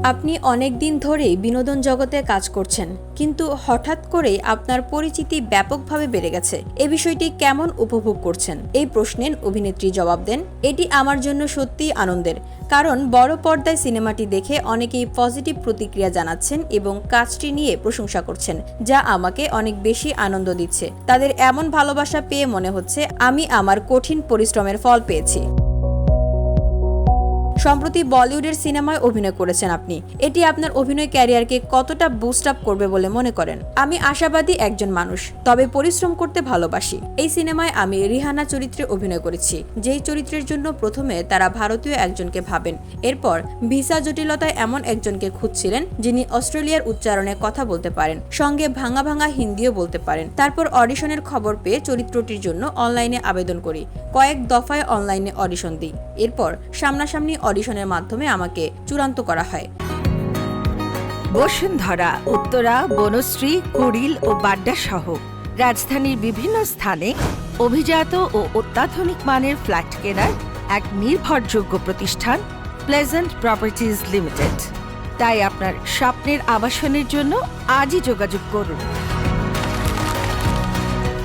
আপনি অনেক দিন ধরেই বিনোদন জগতে কাজ করছেন, কিন্তু হঠাৎ করেই আপনার পরিচিতি ব্যাপকভাবে বেড়ে গেছে। এই বিষয়টি কেমন উপভোগ করছেন? এই প্রশ্নের অভিনেত্রী জবাব দেন, এটি আমার জন্য সত্যিই আনন্দের, কারণ বড় পর্দায় সিনেমাটি দেখে অনেকেই পজিটিভ প্রতিক্রিয়া জানাচ্ছেন এবং কাজটি নিয়ে প্রশংসা করছেন, যা আমাকে অনেক বেশি আনন্দ দিচ্ছে। তাদের এমন ভালোবাসা পেয়ে মনে হচ্ছে আমি আমার কঠিন পরিশ্রমের ফল পেয়েছি। সম্প্রতি বলিউডের সিনেমায় অভিনয় করেছেন আপনি। এটি আপনার অভিনয় ক্যারিয়ারকে কতটা বুস্ট আপ করবে বলে মনে করেন? আমি আশাবাদী একজন মানুষ, তবে পরিশ্রম করতে ভালোবাসি। এই সিনেমায় আমি রিহানা চরিত্রে অভিনয় করেছি, যেই চরিত্রের জন্য প্রথমে তারা ভারতীয় একজনকে ভাবেন। এরপর ভিসা জটিলতায় এমন একজনকে খুঁজছিলেন যিনি অস্ট্রেলিয়ার উচ্চারণে কথা বলতে পারেন, সঙ্গে ভাঙা ভাঙা হিন্দিও বলতে পারেন। তারপর অডিশনের খবর পেয়ে চরিত্রটির জন্য অনলাইনে আবেদন করি, কয়েক দফায় অনলাইনে অডিশন দিই। এরপর সামনাসামনি অডিশনের মাধ্যমে আমাকে চূড়ান্ত করা হয়। বসুন্ধরা, উত্তরা, বনশ্রী, কুড়িল ও বাড্ডা সহ রাজধানীর বিভিন্ন স্থানে অভিজাত ও অত্যাধুনিক মানের ফ্ল্যাট কেনার এক নির্ভরযোগ্য প্রতিষ্ঠান প্লেজেন্ট প্রপার্টিজ লিমিটেড। তাই আপনার স্বপ্নের আবাসনের জন্য আজই যোগাযোগ করুন।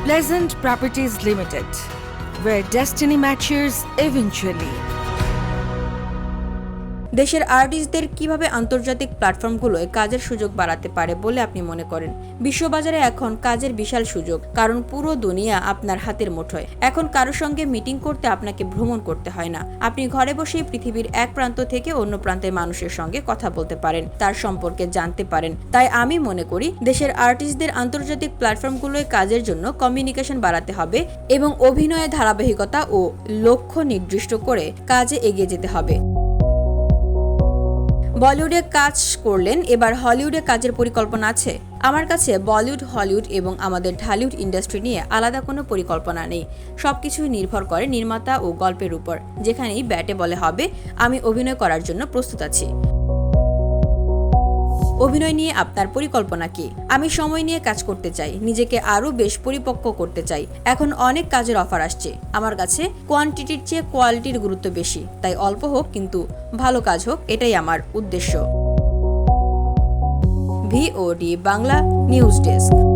Pleasant properties limited, where destiny matches eventually. দেশের আর্টিস্টদের কিভাবে আন্তর্জাতিক প্ল্যাটফর্মগুলোয় কাজের সুযোগ বাড়াতে পারে বলে আপনি মনে করেন? বিশ্ববাজারে এখন কাজের বিশাল সুযোগ, কারণ পুরো দুনিয়া আপনার হাতের মুঠোয়। এখন কারোর সঙ্গে মিটিং করতে আপনাকে ভ্রমণ করতে হয় না। আপনি ঘরে বসেই পৃথিবীর এক প্রান্ত থেকে অন্য প্রান্তের মানুষের সঙ্গে কথা বলতে পারেন, তার সম্পর্কে জানতে পারেন। তাই আমি মনে করি দেশের আর্টিস্টদের আন্তর্জাতিক প্ল্যাটফর্মগুলোয় কাজের জন্য কমিউনিকেশন বাড়াতে হবে এবং অভিনয়ে ধারাবাহিকতা ও লক্ষ্য নির্দিষ্ট করে কাজে এগিয়ে যেতে হবে। বলিউডে কাজ করলেন, এবার হলিউডে কাজের পরিকল্পনা আছে? আমার কাছে বলিউড, হলিউড এবং আমাদের ঢালিউড ইন্ডাস্ট্রি নিয়ে আলাদা কোনো পরিকল্পনা নেই। সবকিছুই নির্ভর করে নির্মাতা ও গল্পের উপর। যেখানেই ব্যাটে বলে হবে, আমি অভিনয় করার জন্য প্রস্তুত আছি। অভিনয় নিয়ে আপনার পরিকল্পনা কি? আমি সময় নিয়ে কাজ করতে চাই, নিজেকে আরো বেশ পরিপক্ক করতে চাই। এখন অনেক কাজের অফার আসছে। আমার কাছে কোয়ান্টিটির চেয়ে কোয়ালিটির গুরুত্ব বেশি, তাই অল্প হোক কিন্তু ভালো কাজ হোক, এটাই আমার উদ্দেশ্য। VOD Bangla news desk.